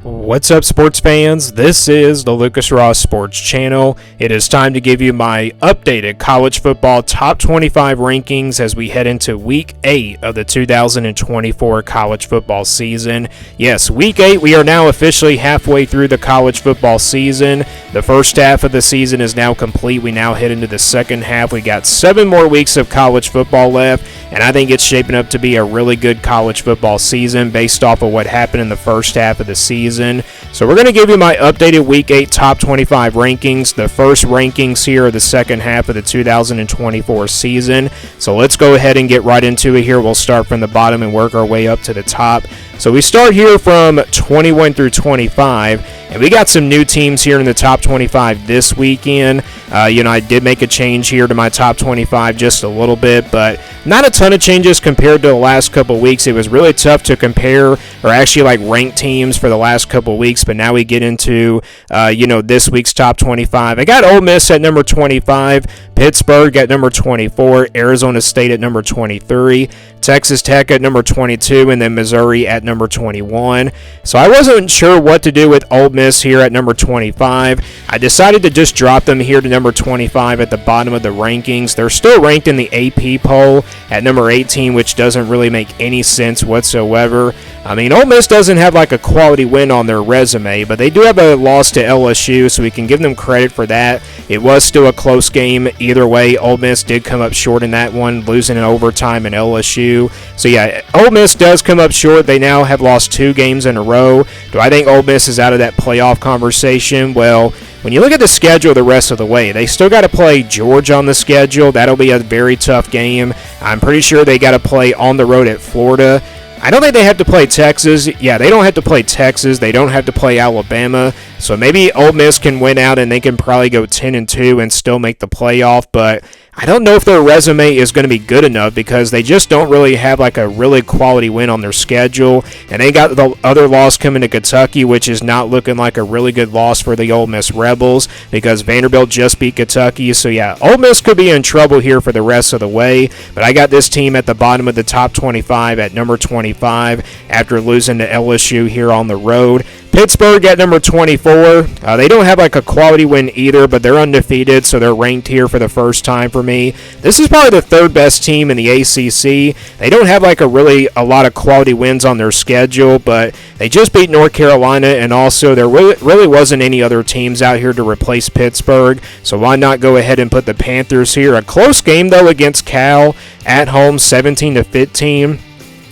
What's up, sports fans? This is the Lucas Ross Sports Channel. It is time to give you my updated college football top 25 rankings as we head into week 8 of the 2024 college football season. Yes, week 8, we are now officially halfway through the college football season. The first half of the season is now complete. We now head into the second half. We got 7 more weeks of college football left, and I think it's shaping up to be a really good college football season based off of what happened in the first half of the season. So we're going to give you my updated Week 8 Top 25 rankings. The first rankings here are the second half of the 2024 season. So let's go ahead and get right into it here. We'll start from the bottom and work our way up to the top. So we start here from 21 through 25, and we got some new teams here in the top 25 this weekend. I did make a change here to my top 25 just a little bit, but not a ton of changes compared to the last couple weeks. It was really tough to compare or actually rank teams for the last couple weeks, but now we get into, this week's top 25. I got Ole Miss at number 25, Pittsburgh at number 24, Arizona State at number 23, Texas Tech at number 22, and then Missouri at number 21. So I wasn't sure what to do with Ole Miss here at number 25. I decided to just drop them here to number 25 at the bottom of the rankings. They're still ranked in the AP poll at number 18, which doesn't really make any sense whatsoever. I mean, Ole Miss doesn't have a quality win on their resume, but they do have a loss to LSU, so we can give them credit for that. It was still a close game either way. Ole Miss did come up short in that one, losing in overtime in LSU. So yeah, Ole Miss does come up short. They now have lost 2 games in a row. Do I think Ole Miss is out of that playoff conversation? Well, when you look at the schedule the rest of the way, they still got to play Georgia on the schedule. That'll be a very tough game. I'm pretty sure they got to play on the road at Florida. I don't think they have to play Texas. Yeah, they don't have to play Texas. They don't have to play Alabama. So maybe Ole Miss can win out and they can probably go 10-2 and still make the playoff. But I don't know if their resume is going to be good enough because they just don't really have a really quality win on their schedule. And they got the other loss coming to Kentucky, which is not looking like a really good loss for the Ole Miss Rebels because Vanderbilt just beat Kentucky. So yeah, Ole Miss could be in trouble here for the rest of the way. But I got this team at the bottom of the top 25 at number 25 after losing to LSU here on the road. Pittsburgh at number 24. They don't have a quality win either, but they're undefeated, so they're ranked here for the first time for me. This is probably the third best team in the ACC. They don't have a lot of quality wins on their schedule, but they just beat North Carolina, and also there really wasn't any other teams out here to replace Pittsburgh, so why not go ahead and put the Panthers here? A close game, though, against Cal at home, 17-15.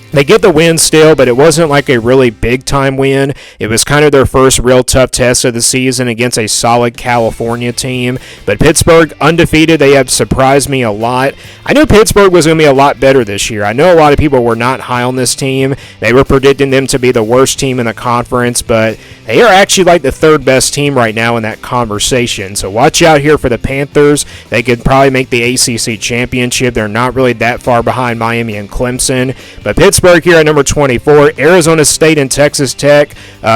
They get the win still, but it wasn't a really big-time win. It was kind of their first real tough test of the season against a solid California team. But Pittsburgh, undefeated, they have surprised me a lot. I knew Pittsburgh was going to be a lot better this year. I know a lot of people were not high on this team. They were predicting them to be the worst team in the conference, but they are actually the third best team right now in that conversation. So watch out here for the Panthers. They could probably make the ACC championship. They're not really that far behind Miami and Clemson. But Pittsburgh here at number 24. Arizona State and Texas Tech,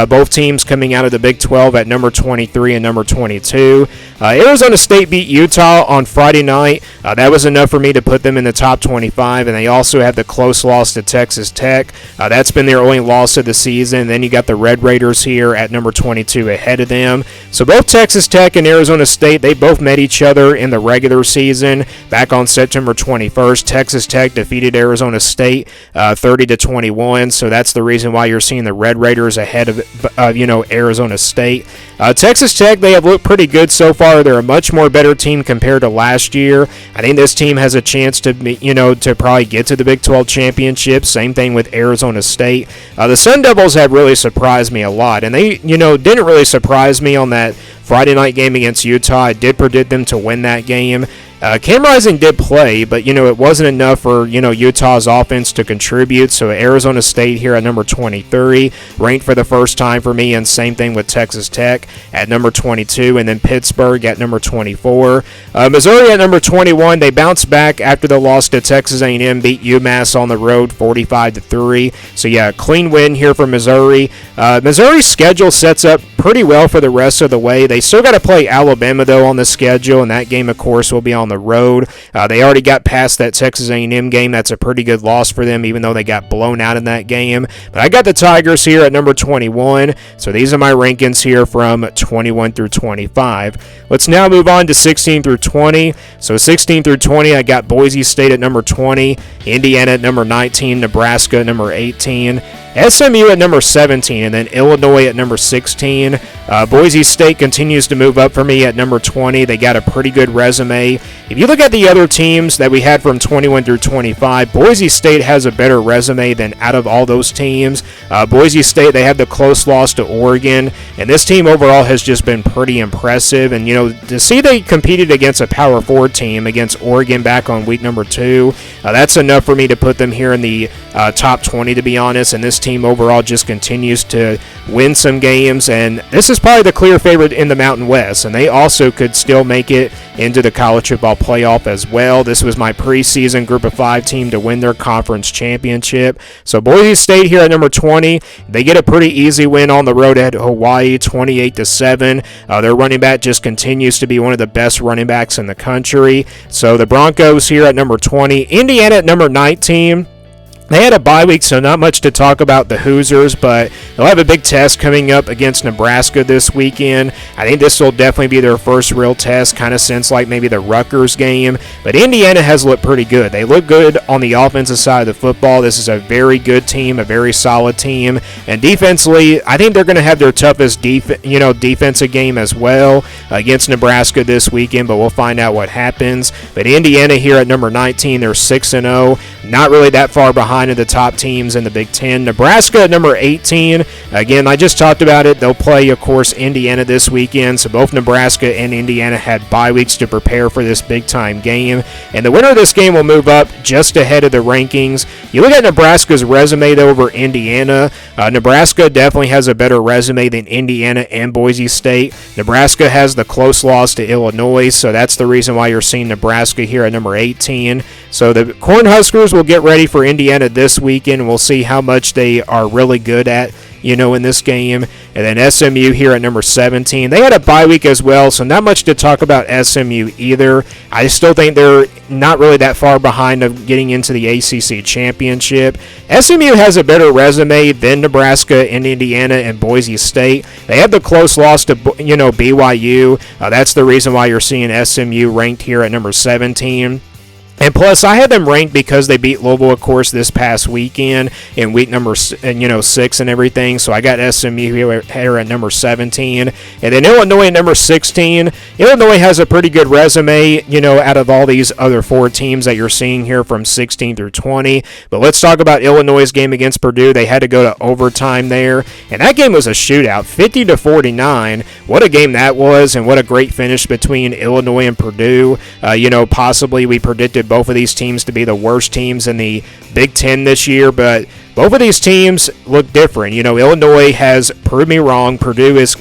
both teams coming out of the Big 12 at number 23 and number 22. Arizona State beat Utah on Friday night. That was enough for me to put them in the top 25, and they also have the close loss to Texas Tech. That's been their only loss of the season. Then you got the Red Raiders here at number 22 ahead of them. So both Texas Tech and Arizona State, they both met each other in the regular season back on September 21st. Texas Tech defeated Arizona State 30-21, so that's the reason why you're seeing the Red Raiders ahead of Arizona State. Texas Tech, they have looked pretty good so far. They're a much more better team compared to last year. I think this team has a chance to to probably get to the Big 12 championship. Same thing with Arizona State. The Sun Devils have really surprised me a lot, and they didn't really surprise me on that Friday night game against Utah. I did predict them to win that game. Cam Rising did play, but, it wasn't enough for, Utah's offense to contribute. So Arizona State here at number 23, ranked for the first time for me, and same thing with Texas Tech at number 22, and then Pittsburgh at number 24. Missouri at number 21, they bounced back after the loss to Texas A&M, beat UMass on the road 45-3. So, yeah, clean win here for Missouri. Missouri's schedule sets up pretty well for the rest of the way. They still got to play Alabama, though, on the schedule, and that game, of course, will be on the road. They already got past that Texas A&M game. That's a pretty good loss for them, even though they got blown out in that game. But I got the Tigers here at number 21. So these are my rankings here from 21 through 25. Let's now move on to 16 through 20. So 16 through 20, I got Boise State at number 20, Indiana at number 19, Nebraska at number 18, SMU at number 17, and then Illinois at number 16. Boise State continues to move up for me at number 20. They got a pretty good resume. If you look at the other teams that we had from 21 through 25, Boise State has a better resume than out of all those teams. Boise State, they had the close loss to Oregon, and this team overall has just been pretty impressive. And, to see they competed against a Power 4 team, against Oregon back on week number 2, that's enough for me to put them here in the top 20, to be honest. And this team overall just continues to win some games, and this is probably the clear favorite in the Mountain West, and they also could still make it into the college football playoff as well. This was my preseason Group of 5 team to win their conference championship. So Boise State here at number 20, they get a pretty easy win on the road at Hawaii, 28-7. Their running back just continues to be one of the best running backs in the country. So the Broncos here at number 20, Indiana at number 19. They had a bye week, so not much to talk about the Hoosiers, but they'll have a big test coming up against Nebraska this weekend. I think this will definitely be their first real test, kind of since like maybe the Rutgers game. But Indiana has looked pretty good. They look good on the offensive side of the football. This is a very good team, a very solid team. And defensively, I think they're going to have their toughest defensive game as well against Nebraska this weekend, but we'll find out what happens. But Indiana here at number 19, they're 6-0. Not really that far behind of the top teams in the Big Ten. Nebraska at number 18. Again, I just talked about it. They'll play, of course, Indiana this weekend. So both Nebraska and Indiana had bye weeks to prepare for this big-time game. And the winner of this game will move up just ahead of the rankings. You look at Nebraska's resume over Indiana. Nebraska definitely has a better resume than Indiana and Boise State. Nebraska has the close loss to Illinois, so that's the reason why you're seeing Nebraska here at number 18. So the Cornhuskers will get ready for Indiana this weekend. We'll see how much they are really good at, in this game. And then SMU here at number 17. They had a bye week as well, so not much to talk about SMU either. I still think they're not really that far behind of getting into the ACC championship. SMU has a better resume than Nebraska and Indiana and Boise State. They had the close loss to, BYU. That's the reason why you're seeing SMU ranked here at number 17. And plus, I had them ranked because they beat Louisville, of course, this past weekend in week number 6 and everything. So I got SMU here at number 17. And then Illinois at number 16. Illinois has a pretty good resume, out of all these other 4 teams that you're seeing here from 16 through 20. But let's talk about Illinois' game against Purdue. They had to go to overtime there. And that game was a shootout, 50-49. What a game that was, and what a great finish between Illinois and Purdue. Possibly we predicted both of these teams to be the worst teams in the Big Ten this year, but both of these teams look different. Illinois has proved me wrong. Purdue is,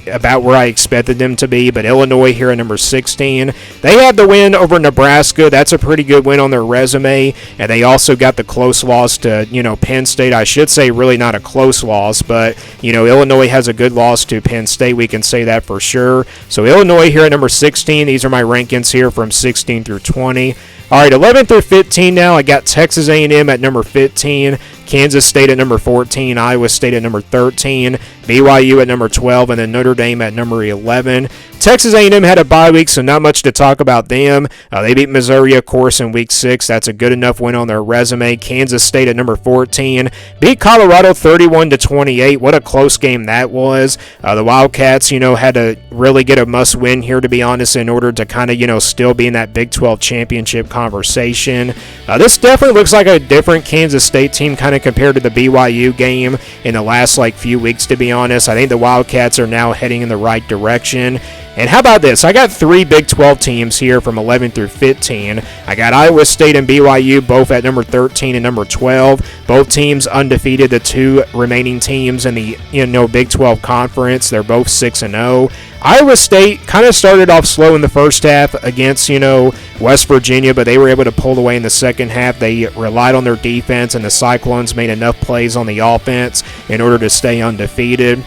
about where I expected them to be, but Illinois here at number 16. They had the win over Nebraska. That's a pretty good win on their resume, and they also got the close loss to, Penn State. I should say really not a close loss, but, Illinois has a good loss to Penn State. We can say that for sure. So Illinois here at number 16. These are my rankings here from 16 through 20. All right, 11 through 15 now. I got Texas A&M at number 15, Kansas State at number 14, Iowa State at number 13, BYU at number 12, and then Notre Dame at number 11. Texas A&M had a bye week, so not much to talk about them. They beat Missouri, of course, in week 6. That's a good enough win on their resume. Kansas State at number 14 beat Colorado 31-28. What a close game that was. The Wildcats, had to really get a must-win here, to be honest, in order to kind of, still be in that Big 12 championship conversation. This definitely looks like a different Kansas State team, kind of compared to the BYU game in the last few weeks, to be honest. I think the Wildcats are now heading in the right direction. And how about this? I got 3 Big 12 teams here from 11 through 15. I got Iowa State and BYU both at number 13 and number 12. Both teams undefeated, the 2 remaining teams in the Big 12 conference. They're both 6-0. Iowa State kind of started off slow in the first half against, West Virginia, but they were able to pull away in the second half. They relied on their defense, and the Cyclones made enough plays on the offense in order to stay undefeated.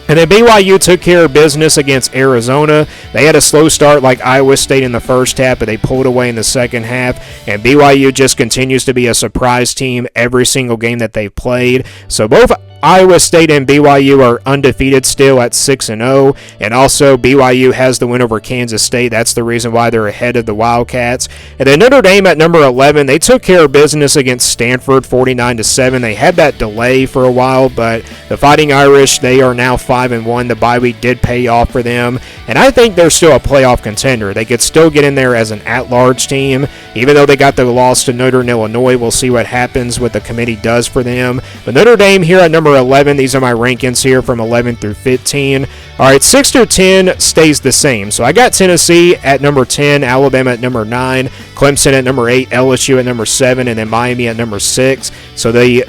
And then BYU took care of business against Arizona. They had a slow start like Iowa State in the first half, but they pulled away in the second half. And BYU just continues to be a surprise team every single game that they've played. So both Iowa State and BYU are undefeated still at 6-0, and also BYU has the win over Kansas State. That's the reason why they're ahead of the Wildcats. And then Notre Dame at number 11, they took care of business against Stanford 49-7. They had that delay for a while, but the Fighting Irish, they are now 5-1. The bye week did pay off for them, and I think they're still a playoff contender. They could still get in there as an at-large team, even though they got the loss to Northern Illinois. We'll see what happens, what the committee does for them. But Notre Dame here at number 11. These are my rankings here from 11 through 15. All right, 6 through 10 stays the same. So I got Tennessee at number 10, Alabama at number 9, Clemson at number 8, LSU at number 7, and then Miami at number 6. So the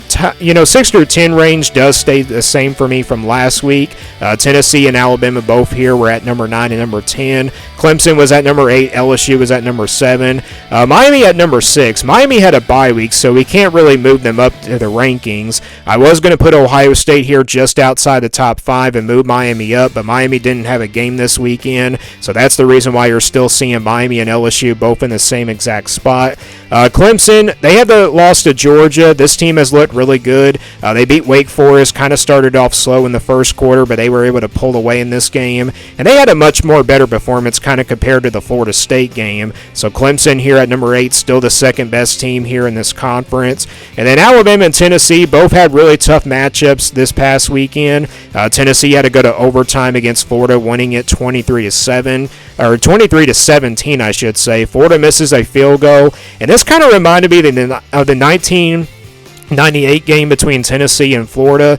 6 through 10 range does stay the same for me from last week. Tennessee and Alabama both here were at number 9 and number 10. Clemson was at number 8, LSU was at number 7. Miami at number 6. Miami had a bye week, so we can't really move them up to the rankings. I was going to put Ohio State here just outside the top 5 and move Miami up, but Miami didn't have a game this weekend, so that's the reason why you're still seeing Miami and LSU both in the same exact spot. Clemson, they had the loss to Georgia. This team has looked really good. They beat Wake Forest, kind of started off slow in the first quarter, but they were able to pull away in this game, and they had a much more better performance kind of compared to the Florida State game. So Clemson here at number 8, still the second best team here in this conference. And then Alabama and Tennessee both had really tough matchups this past weekend. Tennessee had to go to overtime against Florida, winning it 23-7, or 23-17, I should say. Florida misses a field goal, and this kind of reminded me of the 1998 game between Tennessee and Florida.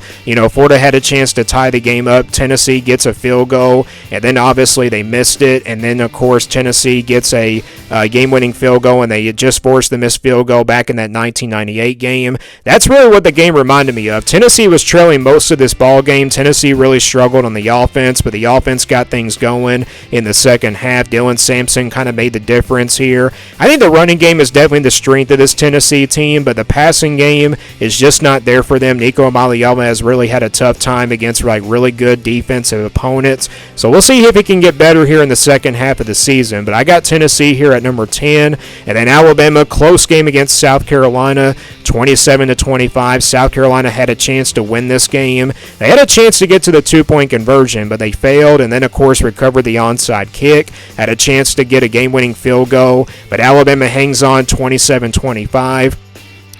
Florida had a chance to tie the game up. Tennessee gets a field goal, and then obviously they missed it. And then, of course, Tennessee gets a game-winning field goal, and they had just forced the missed field goal back in that 1998 game. That's really what the game reminded me of. Tennessee was trailing most of this ball game. Tennessee really struggled on the offense, but the offense got things going in the second half. Dylan Sampson kind of made the difference here. I think the running game is definitely the strength of this Tennessee team, but the passing game is just not there for them. Nico Amaliama has really had a tough time against really good defensive opponents. So we'll see if he can get better here in the second half of the season. But I got Tennessee here at number 10. And then Alabama, close game against South Carolina, 27-25. South Carolina had a chance to win this game. They had a chance to get to the 2-point conversion, but they failed. And then, of course, recovered the onside kick. Had a chance to get a game-winning field goal. But Alabama hangs on 27-25.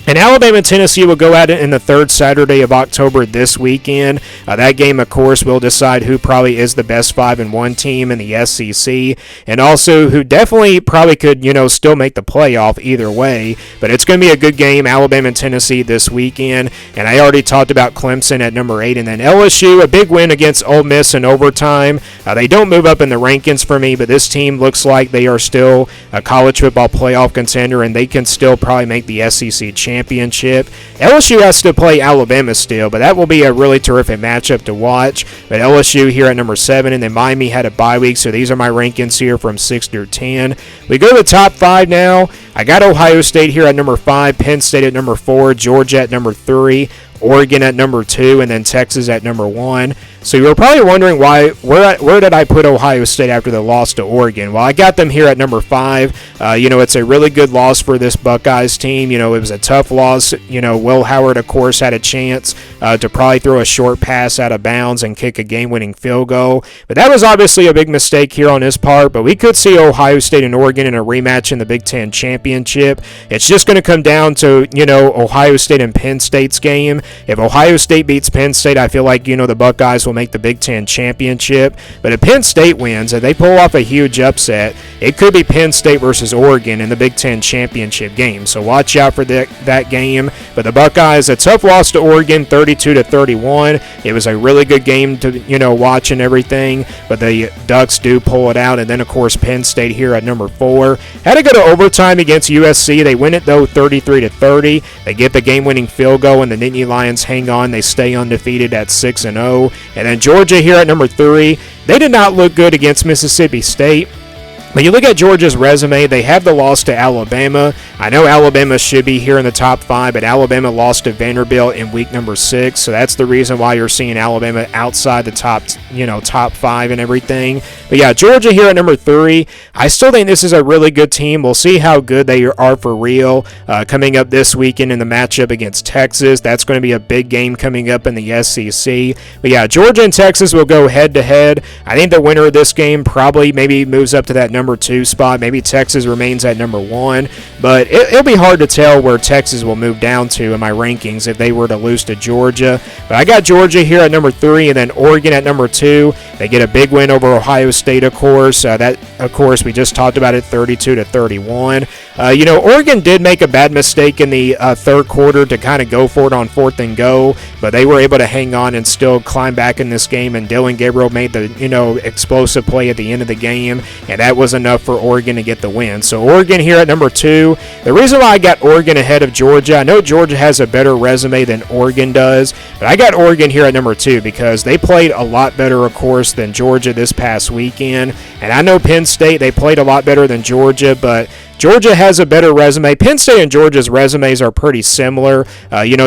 And Alabama and Tennessee will go at it in the third Saturday of October this weekend. That game, of course, will decide who probably is the best 5-1 team in the SEC, and also who definitely probably could, still make the playoff either way. But it's going to be a good game, Alabama and Tennessee this weekend. And I already talked about Clemson at number 8, and then LSU, a big win against Ole Miss in overtime. They don't move up in the rankings for me, but this team looks like they are still a college football playoff contender, and they can still probably make the SEC championship. LSU has to play Alabama still, but that will be a really terrific matchup to watch. But LSU here at number 7, and then Miami had a bye week, so these are my rankings here from 6 through 10. We go to the top 5 now. I got Ohio State here at number 5, Penn State at number 4, Georgia at number 3, Oregon at number 2, and then Texas at number 1. So you were probably wondering where did I put Ohio State after the loss to Oregon? Well, I got them here at number 5. It's a really good loss for this Buckeyes team. It was a tough loss. Will Howard, of course, had a chance to probably throw a short pass out of bounds and kick a game-winning field goal. But that was obviously a big mistake here on his part. But we could see Ohio State and Oregon in a rematch in the Big Ten Championship. It's just going to come down to, Ohio State and Penn State's game. If Ohio State beats Penn State, I feel like, the Buckeyes will make the Big Ten Championship. But if Penn State wins, if they pull off a huge upset, it could be Penn State versus Oregon in the Big Ten Championship game. So watch out for that game. But the Buckeyes, a tough loss to Oregon, 32-31. It was a really good game to, watch and everything. But the Ducks do pull it out. And then, of course, Penn State here at number 4. Had to go to overtime against USC. They win it, though, 33-30. They get the game-winning field goal, and the Nittany Lions hang on. They stay undefeated at 6-0. And then Georgia here at number 3. They did not look good against Mississippi State. But you look at Georgia's resume, they have the loss to Alabama. I know Alabama should be here in the top 5, but Alabama lost to Vanderbilt in week number 6, so that's the reason why you're seeing Alabama outside the top 5 and everything. But yeah, Georgia here at number 3. I still think this is a really good team. We'll see how good they are for real coming up this weekend in the matchup against Texas. That's going to be a big game coming up in the SEC. But yeah, Georgia and Texas will go head-to-head. I think the winner of this game probably maybe moves up to that number 2 spot. Maybe Texas remains at number 1, but it'll be hard to tell where Texas will move down to in my rankings if they were to lose to Georgia. But I got Georgia here at number 3, and then Oregon at number 2. They get a big win over Ohio State, of course. Of course, we just talked about it, 32-31. Oregon did make a bad mistake in the third quarter to kind of go for it on 4th and go, but they were able to hang on and still climb back in this game, and Dylan Gabriel made the explosive play at the end of the game, and that was enough for Oregon to get the win. So Oregon here at number 2. The reason why I got Oregon ahead of Georgia, I know Georgia has a better resume than Oregon does, but I got Oregon here at number 2 because they played a lot better, of course, than Georgia this past weekend. And I know Penn State, they played a lot better than Georgia, but Georgia has a better resume. Penn State and Georgia's resumes are pretty similar.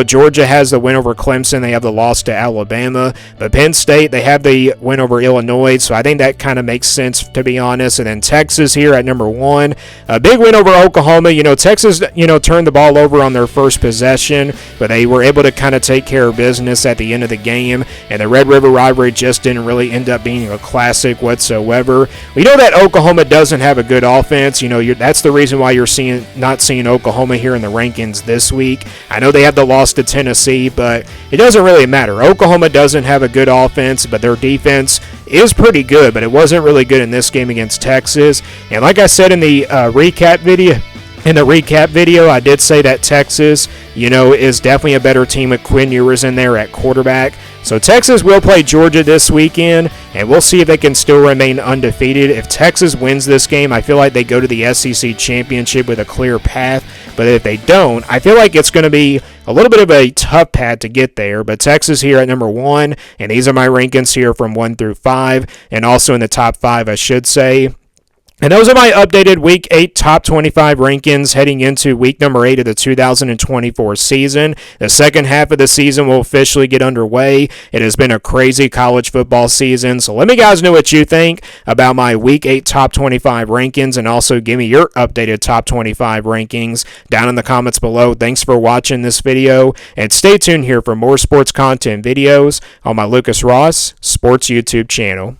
Georgia has the win over Clemson. They have the loss to Alabama. But Penn State, they have the win over Illinois. So I think that kind of makes sense, to be honest. And then Texas here at number 1. A big win over Oklahoma. Texas, turned the ball over on their first possession, but they were able to kind of take care of business at the end of the game. And the Red River rivalry just didn't really end up being a classic whatsoever. We know that Oklahoma doesn't have a good offense. That's the reason why you're not seeing Oklahoma here in the rankings this week. I know they have the loss to Tennessee, but it doesn't really matter. Oklahoma doesn't have a good offense, but their defense is pretty good, but it wasn't really good in this game against Texas. And like I said in the recap video, I did say that Texas, is definitely a better team with Quinn Ewers in there at quarterback. So Texas will play Georgia this weekend, and we'll see if they can still remain undefeated. If Texas wins this game, I feel like they go to the SEC championship with a clear path. But if they don't, I feel like it's going to be a little bit of a tough path to get there. But Texas here at number 1, and these are my rankings here from 1 through 5, and also in the top 5, I should say. And those are my updated Week 8 Top 25 rankings heading into Week number 8 of the 2024 season. The second half of the season will officially get underway. It has been a crazy college football season, so let me guys know what you think about my Week 8 Top 25 rankings, and also give me your updated Top 25 rankings down in the comments below. Thanks for watching this video, and stay tuned here for more sports content videos on my Lucas Ross Sports YouTube channel.